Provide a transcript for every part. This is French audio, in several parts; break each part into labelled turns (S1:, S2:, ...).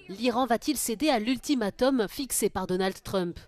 S1: L'Iran va-t-il céder à l'ultimatum fixé par Donald Trump?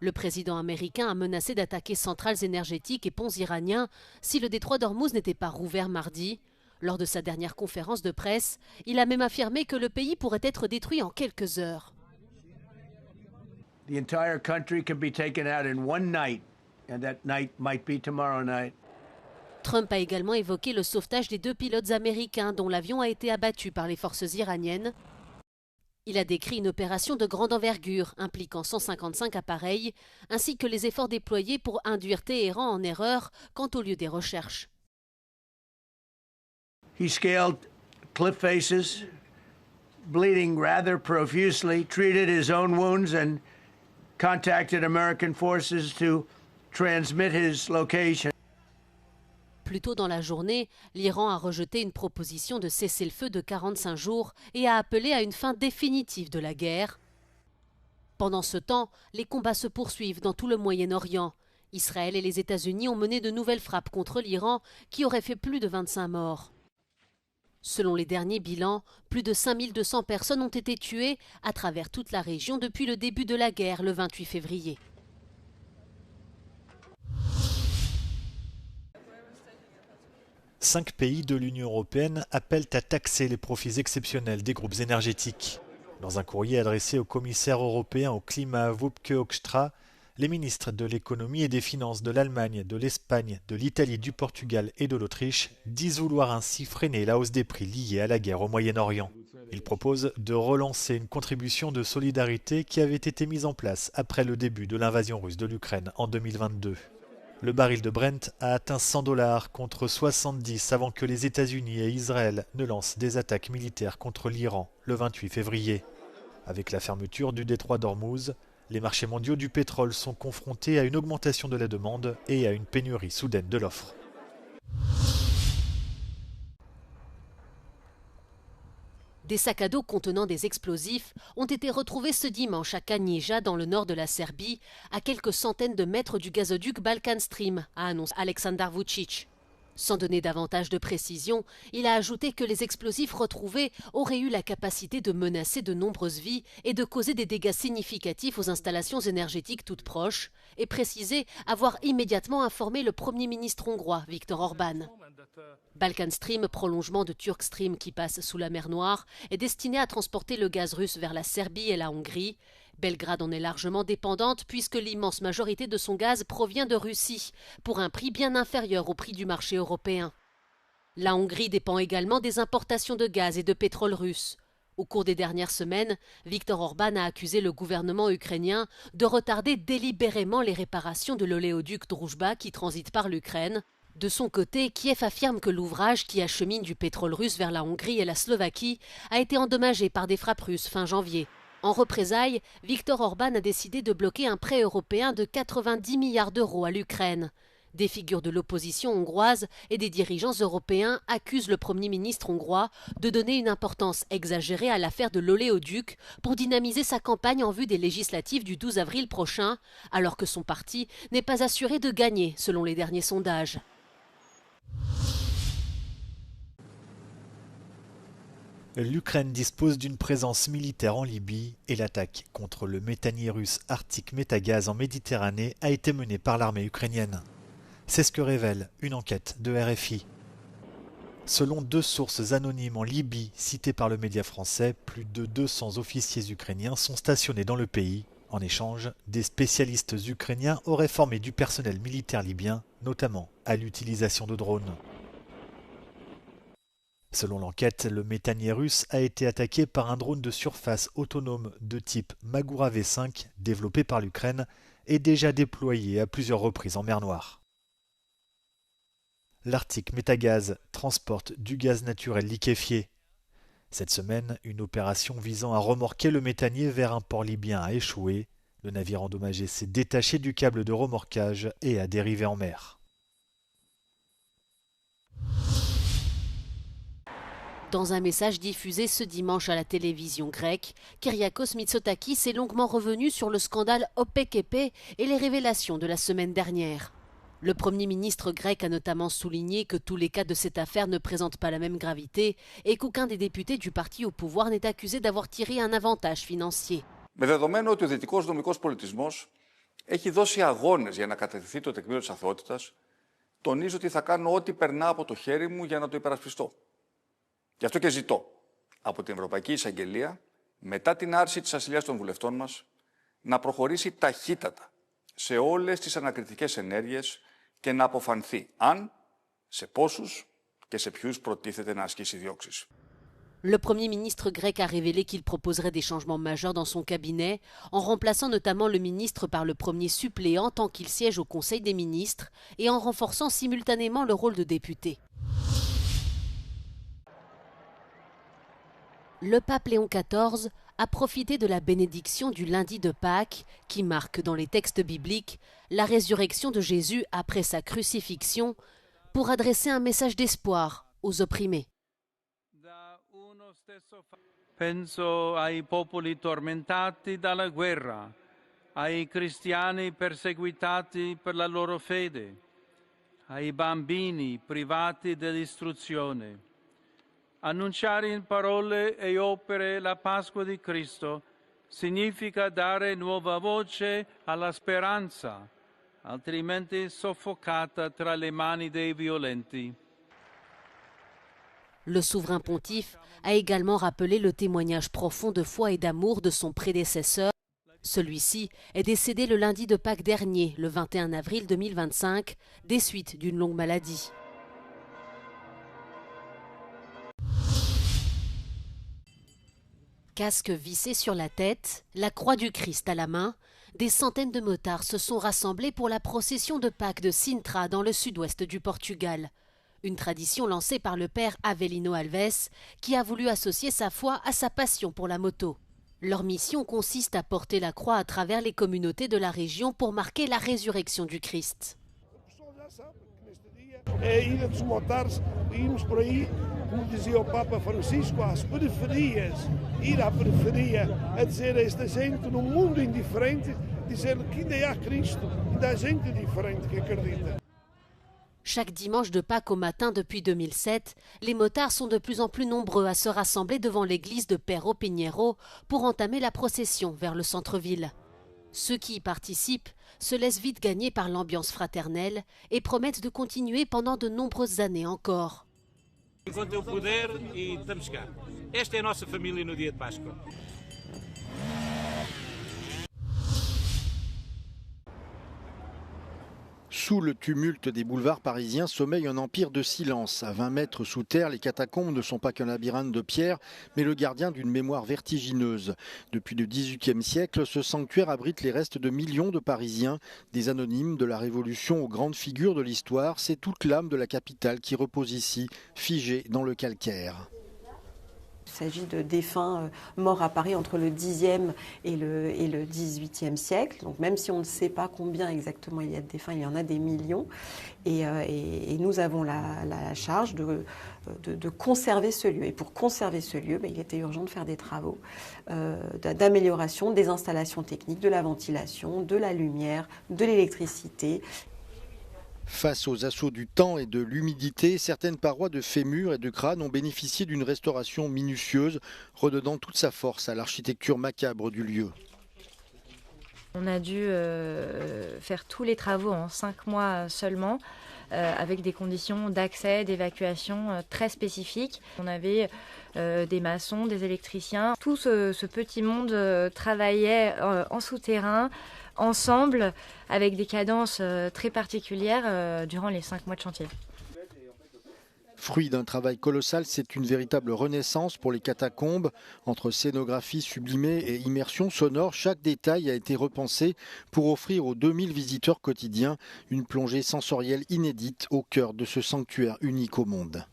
S1: Le président américain a menacé d'attaquer centrales énergétiques et ponts iraniens si le détroit d'Ormuz n'était pas rouvert mardi. Lors de sa dernière conférence de presse, il a même affirmé que le pays pourrait être détruit en quelques heures.
S2: The entire country can be taken out in one night, and that night might be tomorrow night.
S1: Trump a également évoqué le sauvetage des 2 pilotes américains dont l'avion a été abattu par les forces iraniennes. Il a décrit une opération de grande envergure impliquant 155 appareils, ainsi que les efforts déployés pour induire Téhéran en erreur quant au lieu des recherches.
S2: He scaled cliff faces, bleeding rather profusely, treated his own wounds and contacted American forces to transmit his location.
S1: Plus tôt dans la journée, l'Iran a rejeté une proposition de cessez-le-feu de 45 jours et a appelé à une fin définitive de la guerre. Pendant ce temps, les combats se poursuivent dans tout le Moyen-Orient. Israël et les États-Unis ont mené de nouvelles frappes contre l'Iran qui aurait fait plus de 25 morts. Selon les derniers bilans, plus de 5200 personnes ont été tuées à travers toute la région depuis le début de la guerre le 28 février.
S3: Cinq pays de l'Union européenne appellent à taxer les profits exceptionnels des groupes énergétiques. Dans un courrier adressé au commissaire européen au climat Wopke Hoekstra, les ministres de l'économie et des finances de l'Allemagne, de l'Espagne, de l'Italie, du Portugal et de l'Autriche disent vouloir ainsi freiner la hausse des prix liée à la guerre au Moyen-Orient. Ils proposent de relancer une contribution de solidarité qui avait été mise en place après le début de l'invasion russe de l'Ukraine en 2022. Le baril de Brent a atteint $100 contre 70 avant que les États-Unis et Israël ne lancent des attaques militaires contre l'Iran le 28 février. Avec la fermeture du détroit d'Ormuz, les marchés mondiaux du pétrole sont confrontés à une augmentation de la demande et à une pénurie soudaine de l'offre.
S1: Des sacs à dos contenant des explosifs ont été retrouvés ce dimanche à Kanjiža, dans le nord de la Serbie, à quelques centaines de mètres du gazoduc Balkan Stream, a annoncé Aleksandar Vučić. Sans donner davantage de précision, il a ajouté que les explosifs retrouvés auraient eu la capacité de menacer de nombreuses vies et de causer des dégâts significatifs aux installations énergétiques toutes proches, et précisé avoir immédiatement informé le Premier ministre hongrois, Viktor Orbán. Balkan Stream, prolongement de Turk Stream qui passe sous la mer Noire, est destiné à transporter le gaz russe vers la Serbie et la Hongrie. Belgrade en est largement dépendante puisque l'immense majorité de son gaz provient de Russie, pour un prix bien inférieur au prix du marché européen. La Hongrie dépend également des importations de gaz et de pétrole russe. Au cours des dernières semaines, Viktor Orbán a accusé le gouvernement ukrainien de retarder délibérément les réparations de l'oléoduc Druzhba qui transite par l'Ukraine. De son côté, Kiev affirme que l'ouvrage qui achemine du pétrole russe vers la Hongrie et la Slovaquie a été endommagé par des frappes russes fin janvier. En représailles, Viktor Orbán a décidé de bloquer un prêt européen de 90 milliards d'euros à l'Ukraine. Des figures de l'opposition hongroise et des dirigeants européens accusent le Premier ministre hongrois de donner une importance exagérée à l'affaire de l'oléoduc pour dynamiser sa campagne en vue des législatives du 12 avril prochain, alors que son parti n'est pas assuré de gagner selon les derniers sondages.
S3: L'Ukraine dispose d'une présence militaire en Libye et l'attaque contre le méthanier russe Arctic Métagaz en Méditerranée a été menée par l'armée ukrainienne. C'est ce que révèle une enquête de RFI. Selon 2 sources anonymes en Libye citées par le média français, plus de 200 officiers ukrainiens sont stationnés dans le pays. En échange, des spécialistes ukrainiens auraient formé du personnel militaire libyen, notamment à l'utilisation de drones. Selon l'enquête, le méthanier russe a été attaqué par un drone de surface autonome de type Magura V5 développé par l'Ukraine et déjà déployé à plusieurs reprises en mer Noire. L'Arctic Métagaz transporte du gaz naturel liquéfié. Cette semaine, une opération visant à remorquer le méthanier vers un port libyen a échoué. Le navire endommagé s'est détaché du câble de remorquage et a dérivé en mer.
S1: Dans un message diffusé ce dimanche à la télévision grecque, Kyriakos Mitsotakis est longuement revenu sur le scandale OPEC et les révélations de la semaine dernière. Le Premier ministre grec a notamment souligné que tous les cas de cette affaire ne présentent pas la même gravité et qu'aucun des députés du parti au pouvoir n'est accusé d'avoir tiré un avantage financier.
S4: Με δεδομένο ότι ο δυτικός νομικός πολιτισμός έχει δώσει αγώνες για να καταδειχθεί το τεκμήριο της αθωότητας, τονίζω ότι θα κάνω ό,τι περνά από το χέρι μου για να το υπερασπιστώ. Γι' αυτό και ζητώ από την Ευρωπαϊκή Εισαγγελία, μετά την άρση της ασυλίας των βουλευτών μας, να προχωρήσει ταχύτατα σε όλες τις ανακριτικές ενέργειες και να αποφανθεί αν, σε πόσους και σε ποιους προτίθεται να ασκήσει διώξεις.
S1: Le Premier ministre grec a révélé qu'il proposerait des changements majeurs dans son cabinet, en remplaçant notamment le ministre par le premier suppléant tant qu'il siège au Conseil des ministres et en renforçant simultanément le rôle de député. Le pape Léon XIV a profité de la bénédiction du lundi de Pâques, qui marque dans les textes bibliques la résurrection de Jésus après sa crucifixion, pour adresser un message d'espoir aux opprimés.
S5: Penso ai popoli tormentati dalla guerra, ai cristiani perseguitati per la loro fede, ai bambini privati dell'istruzione. Annunciare in parole e opere la Pasqua di Cristo significa dare nuova voce alla speranza, altrimenti soffocata tra le mani dei violenti.
S1: Le souverain pontife a également rappelé le témoignage profond de foi et d'amour de son prédécesseur. Celui-ci est décédé le lundi de Pâques dernier, le 21 avril 2025, des suites d'une longue maladie. Casque vissé sur la tête, la croix du Christ à la main, des centaines de motards se sont rassemblés pour la procession de Pâques de Sintra dans le sud-ouest du Portugal. Une tradition lancée par le père Avelino Alves, qui a voulu associer sa foi à sa passion pour la moto. Leur mission consiste à porter la croix à travers les communautés de la région pour marquer la résurrection du Christ.
S6: Como dizia o Papa Francisco, às periferias, ir à periferia, a dizer a esta gente num mundo indiferente, dizer que ainda há Cristo, ainda há gente diferente que acredita.
S1: Chaque dimanche de Pâques au matin depuis 2007, les motards sont de plus en plus nombreux à se rassembler devant l'église de Perro Pinheiro pour entamer la procession vers le centre-ville. Ceux qui y participent se laissent vite gagner par l'ambiance fraternelle et promettent de continuer pendant de nombreuses années encore.
S7: Enquanto eu puder e estamos cá. Esta é a nossa família no dia de Páscoa.
S8: Sous le tumulte des boulevards parisiens sommeille un empire de silence. À 20 mètres sous terre, les catacombes ne sont pas qu'un labyrinthe de pierre, mais le gardien d'une mémoire vertigineuse. Depuis le XVIIIe siècle, ce sanctuaire abrite les restes de millions de Parisiens, des anonymes de la Révolution aux grandes figures de l'histoire. C'est toute l'âme de la capitale qui repose ici, figée dans le calcaire.
S9: Il s'agit de défunts morts à Paris entre le Xe et le XVIIIe siècle. Donc même si on ne sait pas combien exactement il y a de défunts, il y en a des millions. Et nous avons la charge de conserver ce lieu. Et pour conserver ce lieu, il était urgent de faire des travaux d'amélioration des installations techniques, de la ventilation, de la lumière, de l'électricité.
S8: Face aux assauts du temps et de l'humidité, certaines parois de fémur et de crâne ont bénéficié d'une restauration minutieuse, redonnant toute sa force à l'architecture macabre du lieu.
S10: On a dû faire tous les travaux en 5 mois seulement, avec des conditions d'accès, d'évacuation très spécifiques. On avait des maçons, des électriciens. Tout ce petit monde travaillait en souterrain, ensemble, avec des cadences très particulières durant les 5 mois de chantier.
S8: Fruit d'un travail colossal, c'est une véritable renaissance pour les catacombes. Entre scénographie sublimée et immersion sonore, chaque détail a été repensé pour offrir aux 2000 visiteurs quotidiens une plongée sensorielle inédite au cœur de ce sanctuaire unique au monde.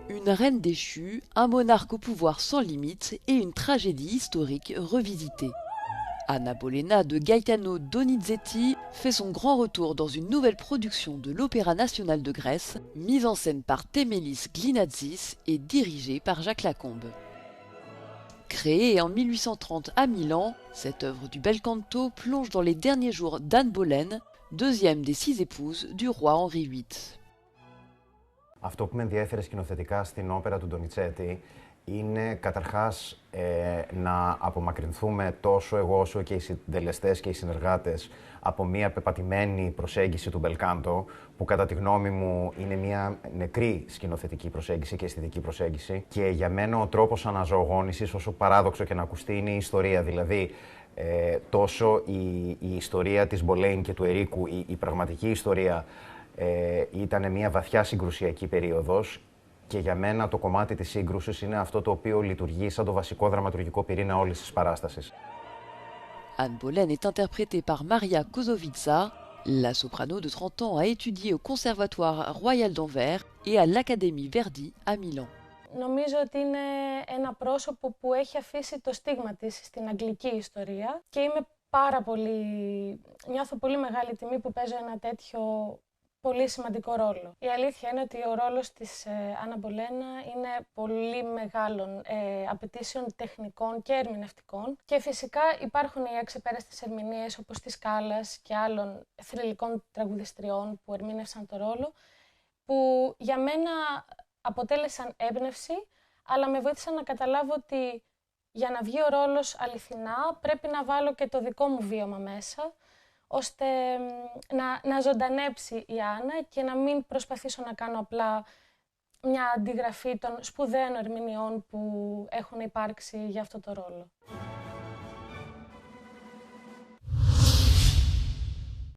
S11: Une reine déchue, un monarque au pouvoir sans limite et une tragédie historique revisitée. Anna Bolena de Gaetano Donizetti fait son grand retour dans une nouvelle production de l'Opéra national de Grèce, mise en scène par Temelis Glinatzis et dirigée par Jacques Lacombe. Créée en 1830 à Milan, cette œuvre du bel canto plonge dans les derniers jours d'Anne Boleyn, deuxième des 6 épouses du roi Henri VIII.
S12: Αυτό που με ενδιέφερε σκηνοθετικά στην όπερα του Ντονιτσέτη είναι καταρχάς να απομακρυνθούμε τόσο εγώ όσο και οι συντελεστές και οι συνεργάτες από μια πεπατημένη προσέγγιση του μπελκάντο, που κατά τη γνώμη μου είναι μια νεκρή σκηνοθετική προσέγγιση και αισθητική προσέγγιση. Και για μένα ο τρόπος αναζωογόνησης, όσο παράδοξο και να ακουστεί, είναι η ιστορία. Δηλαδή, τόσο η ιστορία της Μπολέιν και του Ερίκου, η πραγματική ιστορία, ήταν μια βαθιά συγκρουσιακή περίοδος. Και για μένα το κομμάτι της σύγκρουσης είναι αυτό το οποίο λειτουργεί σαν το βασικό δραματουργικό πυρήνα όλης της παράστασης.
S11: Anne Boleyn est interprétée par Maria Kozovica. La soprano de 30 ans a étudié au Conservatoire Royal d'Anvers et à l'Académie Verdi à Milan.
S13: Νομίζω ότι είναι ένα πρόσωπο που έχει αφήσει το στίγμα της στην αγγλική ιστορία και νιώθω πολύ μεγάλη τιμή που παίζω ένα τέτοιο πολύ σημαντικό ρόλο. Η αλήθεια είναι ότι ο ρόλος της Άννα Μπολένα είναι πολύ μεγάλων απαιτήσεων τεχνικών και ερμηνευτικών και φυσικά υπάρχουν οι αξεπέραστες ερμηνείες όπως της Κάλλας και άλλων θρυλικών τραγουδιστριών που ερμήνευσαν το ρόλο, που για μένα αποτέλεσαν έμπνευση, αλλά με βοήθησαν να καταλάβω ότι για να βγει ο ρόλος αληθινά πρέπει να βάλω και το δικό μου βίωμα μέσα, ώστε να ζωντανέψει η Άννα και να μην προσπαθήσω να κάνω απλά μια αντιγραφή των σπουδαίων ερμηνεών που έχουν υπάρξει για αυτό το ρόλο.